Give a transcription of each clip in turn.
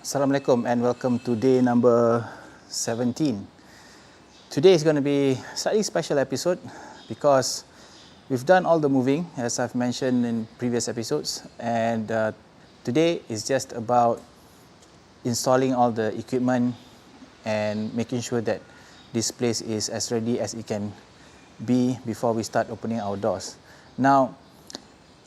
Assalamualaikum and welcome to day number 17. Today is going to be a slightly special episode because we've done all the moving, as I've mentioned in previous episodes, and today is just about installing all the equipment and making sure that this place is as ready as it can be before we start opening our doors. Now,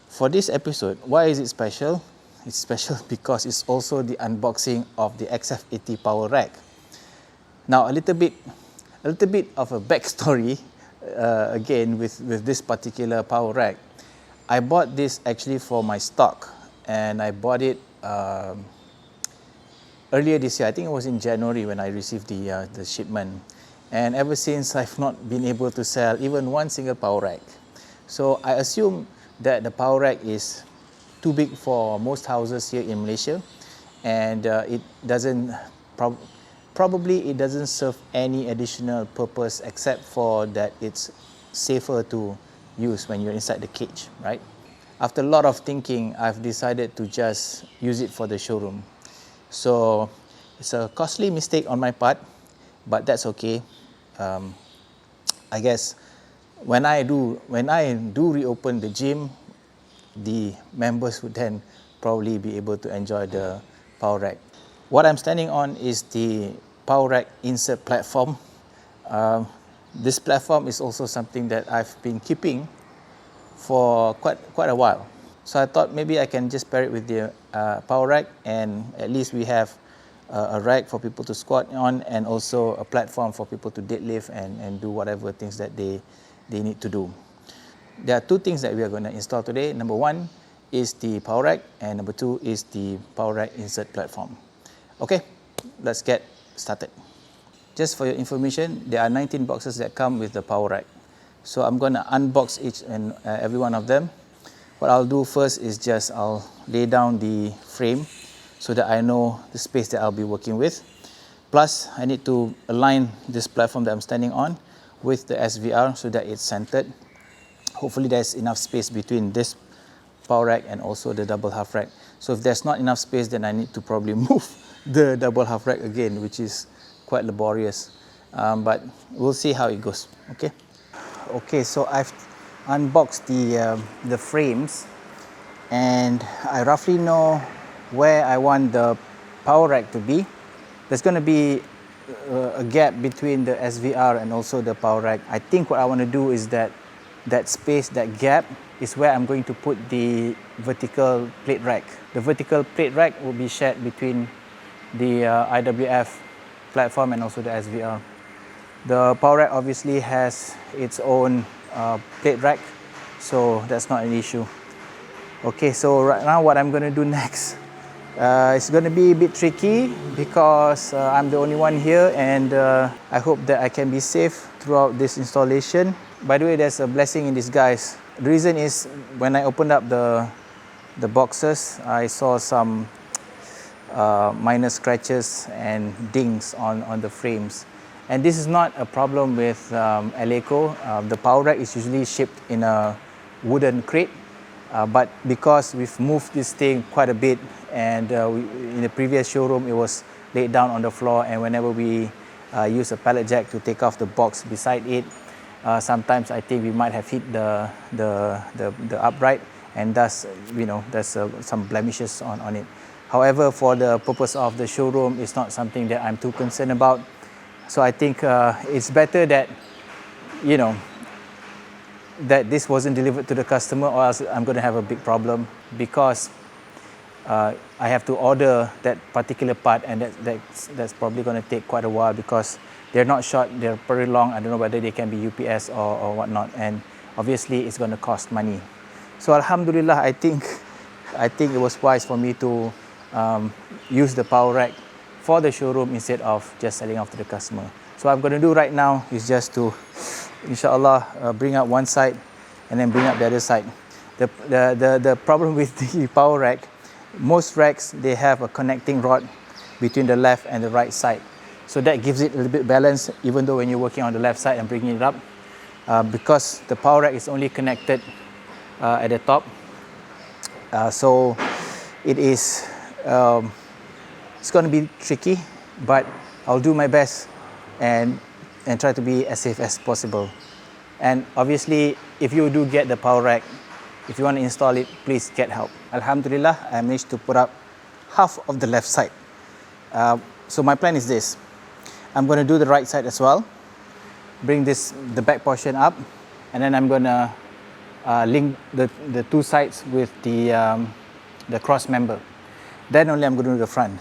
for this episode, why is it special? It's special because it's also the unboxing of the XF80 power rack. Now, a little bit of a backstory again with this particular power rack. I bought this actually for my stock, and I bought it earlier this year. I think it was in January when I received the shipment, and ever since I've not been able to sell even one single power rack. So I assume that the power rack is too big for most houses here in Malaysia, and it doesn't probably it doesn't serve any additional purpose except for that it's safer to use when you're inside the cage, right? After a lot of thinking, I've decided to just use it for the showroom. So it's a costly mistake on my part, but that's okay. I guess when I do reopen the gym, the members would then probably be able to enjoy the power rack. What I'm standing on is the power rack insert platform. This platform is also something that I've been keeping for quite a while. So I thought maybe I can just pair it with the power rack, and at least we have a rack for people to squat on, and also a platform for people to deadlift and do whatever things that they need to do. There are two things that we are going to install today. Number one is the power rack, and number two is the power rack insert platform. Okay, let's get started. Just for your information, there are 19 boxes that come with the power rack. So I'm going to unbox each and every one of them. What I'll do first is I'll lay down the frame so that I know the space that I'll be working with. Plus, I need to align this platform that I'm standing on with the SVR so that it's centered. Hopefully there's enough space between this power rack and also the double half rack. So if there's not enough space, then I need to probably move the double half rack again, which is quite laborious. But we'll see how it goes. Okay, so I've unboxed the frames, and I roughly know where I want the power rack to be. There's going to be a gap between the SVR and also the power rack. I think what I want to do is that space, that gap, is where I'm going to put the vertical plate rack. The vertical plate rack will be shared between the IWF platform and also the SVR. The power rack obviously has its own plate rack, so that's not an issue. Okay, so right now what I'm going to do next, it's going to be a bit tricky because I'm the only one here, and I hope that I can be safe throughout this installation. By the way, there's a blessing in disguise. The reason is when I opened up the boxes, I saw some minor scratches and dings on the frames. And this is not a problem with Eleiko. The power rack is usually shipped in a wooden crate, but because we've moved this thing quite a bit, and in the previous showroom it was laid down on the floor, and whenever we use a pallet jack to take off the box beside it, sometimes I think we might have hit the upright, and thus, there's some blemishes on it. However, for the purpose of the showroom, it's not something that I'm too concerned about. So I think it's better that, that this wasn't delivered to the customer, or else I'm going to have a big problem, because I have to order that particular part, and that's probably going to take quite a while because they're not short, they're pretty long. I don't know whether they can be UPS or whatnot, and obviously it's going to cost money. So Alhamdulillah, I think it was wise for me to use the power rack for the showroom instead of just selling off to the customer. So what I'm going to do right now is just to, inshallah, bring up one side and then bring up the other side. The problem with the power rack, most racks, they have a connecting rod between the left and the right side. So that gives it a little bit balance, even though when you're working on the left side and bringing it up, because the power rack is only connected at the top. So it is It's going to be tricky, but I'll do my best and try to be as safe as possible. And obviously, if you do get the power rack, if you want to install it, please get help. Alhamdulillah, I managed to put up half of the left side. So my plan is this. I'm going to do the right side as well. Bring the back portion up, and then I'm going to link the two sides with the cross member. Then only I'm going to do the front.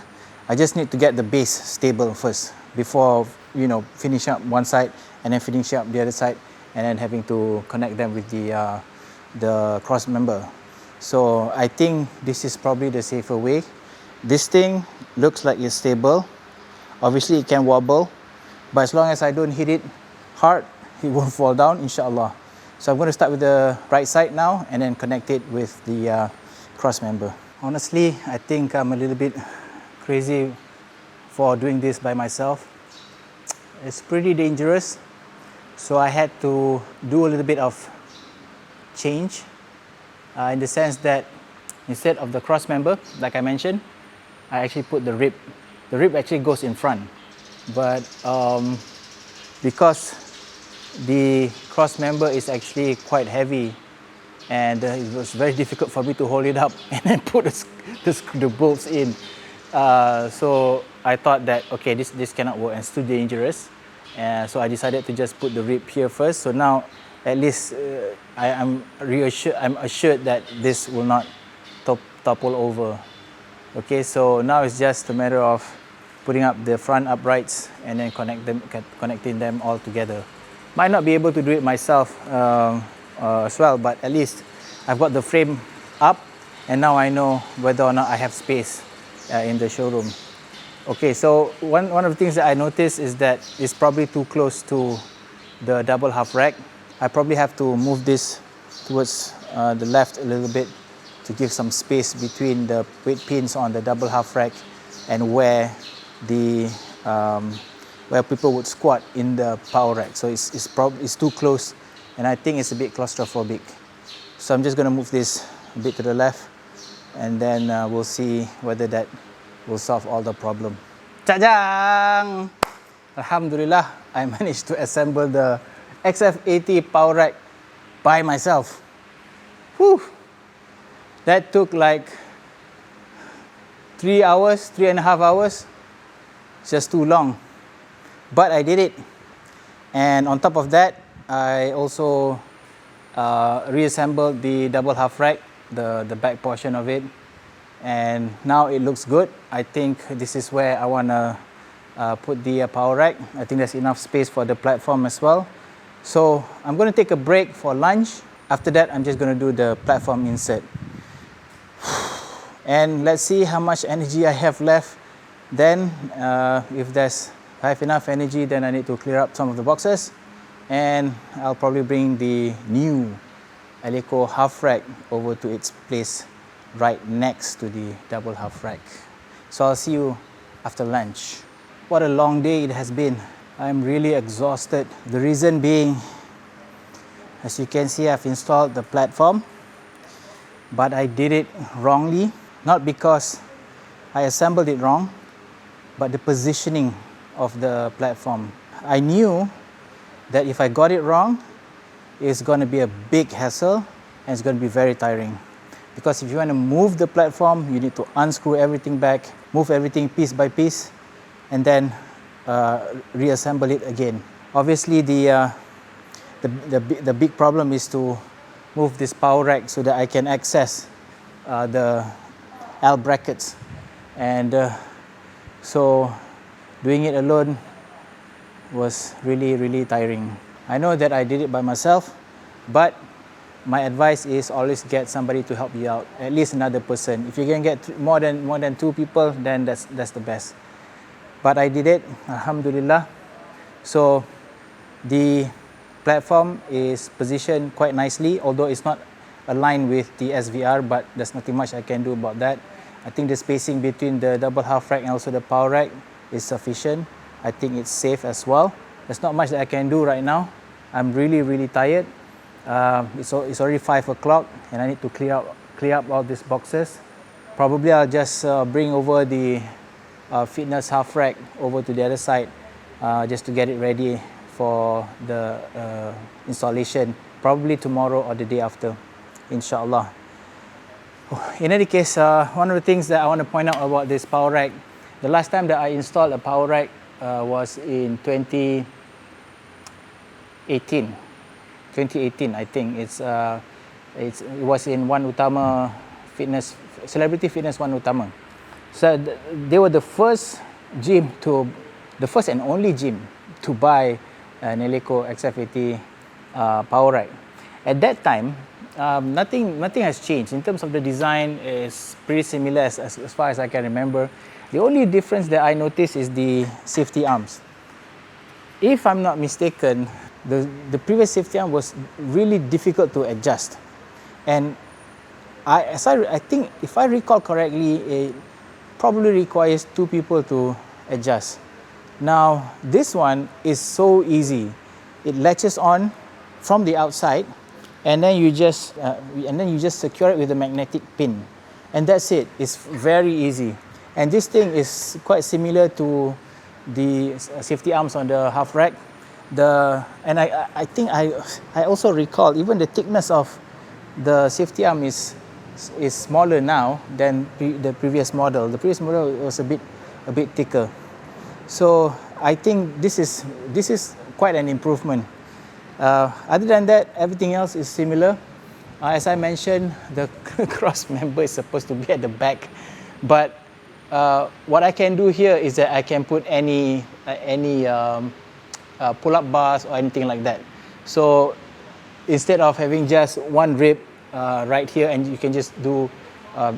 I just need to get the base stable first before, you know, finishing up one side and then finishing up the other side, and then having to connect them with the cross member. So I think this is probably the safer way. This thing looks like it's stable. Obviously it can wobble, but as long as I don't hit it hard, it won't fall down, inshallah. So I'm going to start with the right side now and then connect it with the cross member. Honestly, I think I'm a little bit crazy for doing this by myself. It's pretty dangerous. So I had to do a little bit of change in the sense that instead of the cross member, like I mentioned, I actually put the rib. The rib actually goes in front, but because the cross member is actually quite heavy, and it was very difficult for me to hold it up and then put the bolts in. So I thought that, okay, this cannot work and it's too dangerous. So I decided to just put the rib here first. So now at least I'm assured that this will not topple over. Okay, so now it's just a matter of putting up the front uprights and then connecting them all together. Might not be able to do it myself as well, but at least I've got the frame up, and now I know whether or not I have space in the showroom. Okay, so one of the things that I noticed is that it's probably too close to the double half rack. I probably have to move this towards the left a little bit to give some space between the weight pins on the double half rack and where people would squat in the power rack. So it's too close, and I think it's a bit claustrophobic. So I'm just going to move this a bit to the left, and then we'll see whether that will solve all the problem. Jajang! Alhamdulillah, I managed to assemble the XF80 power rack by myself. Whew! That took like 3.5 hours. Just too long. But I did it. And on top of that, I also reassembled the double half rack, the back portion of it. And now it looks good. I think this is where I want to put the power rack. I think there's enough space for the platform as well. So I'm going to take a break for lunch. After that, I'm just going to do the platform insert. And let's see how much energy I have left. Then if I have enough energy, then I need to clear up some of the boxes, and I'll probably bring the new Eleiko half rack over to its place right next to the double half rack. So I'll see you after lunch. What a long day it has been. I'm really exhausted. The reason being, as you can see, I've installed the platform, but I did it wrongly. Not because I assembled it wrong, but the positioning of the platform. I knew that if I got it wrong, it's going to be a big hassle and it's going to be very tiring. Because if you want to move the platform, you need to unscrew everything back, move everything piece by piece, and then reassemble it again. Obviously, the big problem is to move this power rack so that I can access the L brackets, and so doing it alone was really tiring. I know that I did it by myself, but my advice is always get somebody to help you out, at least another person. If you can get more than 2 people, then that's the best. But I did it, alhamdulillah. So the platform is positioned quite nicely, although it's not aligned with the SVR, but there's nothing much I can do about that. I think the spacing between the double half rack and also the power rack is sufficient. I think it's safe as well. There's not much that I can do right now. I'm really tired. It's already 5 o'clock and I need to clear up all these boxes. Probably I'll just bring over the fitness half rack over to the other side just to get it ready for the installation, probably tomorrow or the day after, inshallah. In any case, one of the things that I want to point out about this power rack, the last time that I installed a power rack was in 2018, I think. It was in One Utama Fitness, Celebrity Fitness One Utama. So they were the first and only gym to buy an Eleiko XF80 power rack. At that time, nothing has changed. In terms of the design, it's pretty similar as far as I can remember. The only difference that I noticed is the safety arms. If I'm not mistaken, the previous safety arm was really difficult to adjust. And I think, if I recall correctly, it probably requires 2 people to adjust. Now, this one is so easy. It latches on from the outside, and then you just secure it with a magnetic pin, and that's it. It's very easy. And this thing is quite similar to the safety arms on the half rack. I think I also recall even the thickness of the safety arm is smaller now than the previous model. The previous model was a bit thicker. So I think this is quite an improvement. Other than that, everything else is similar. As I mentioned, the cross member is supposed to be at the back, but what I can do here is that I can put any pull-up bars or anything like that. So instead of having just one rib right here, and you can just do I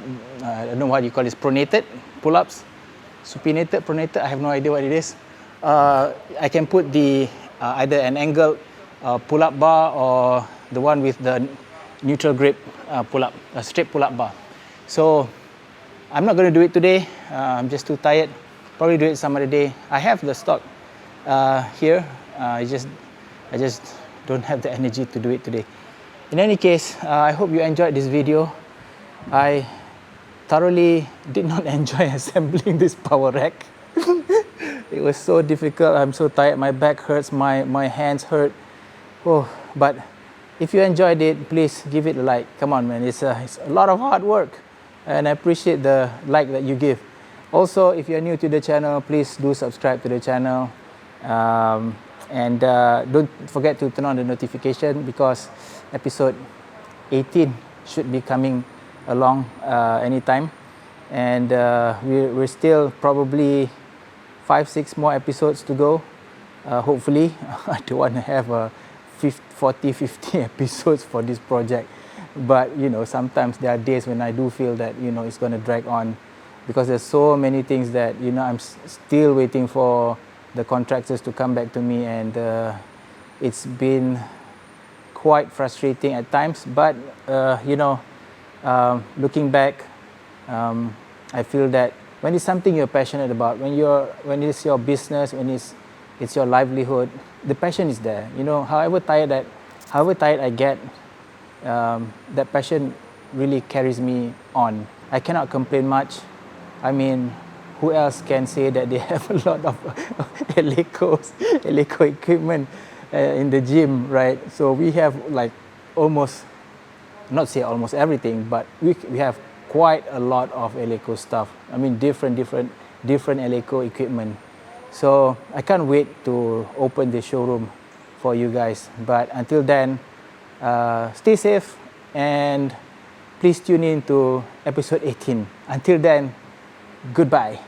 don't know what you call this, pronated pull-ups, supinated, pronated, I have no idea what it is. I can put the either an angled pull-up bar or the one with the neutral grip pull-up, a straight pull-up bar. So I'm not going to do it today. I'm just too tired. Probably do it some other day. I have the stock here. I just don't have the energy to do it today. In any case, I hope you enjoyed this video. I thoroughly did not enjoy assembling this power rack. It was so difficult. I'm so tired. My back hurts. My hands hurt. Oh, but if you enjoyed it, please give it a like. Come on, man. It's a lot of hard work, and I appreciate the like that you give. Also, if you're new to the channel, please do subscribe to the channel. And don't forget to turn on the notification, because episode 18 should be coming along anytime. And we're still probably 5-6 more episodes to go. Hopefully, I don't want to have 40-50 episodes for this project. But you know, sometimes there are days when I do feel that, you know, it's going to drag on, because there's so many things that, you know, I'm still waiting for the contractors to come back to me, and it's been quite frustrating at times. But you know, looking back, I feel that when it's something you're passionate about, when it's your business, when it's your livelihood, the passion is there. You know, however tired I get, that passion really carries me on. I cannot complain much. I mean, who else can say that they have a lot of Eleiko equipment in the gym, right? So we have like almost, not say almost everything, but we have quite a lot of Eleiko stuff. I mean, different Eleiko equipment. So I can't wait to open the showroom for you guys. But until then, stay safe, and please tune in to episode 18. Until then, goodbye.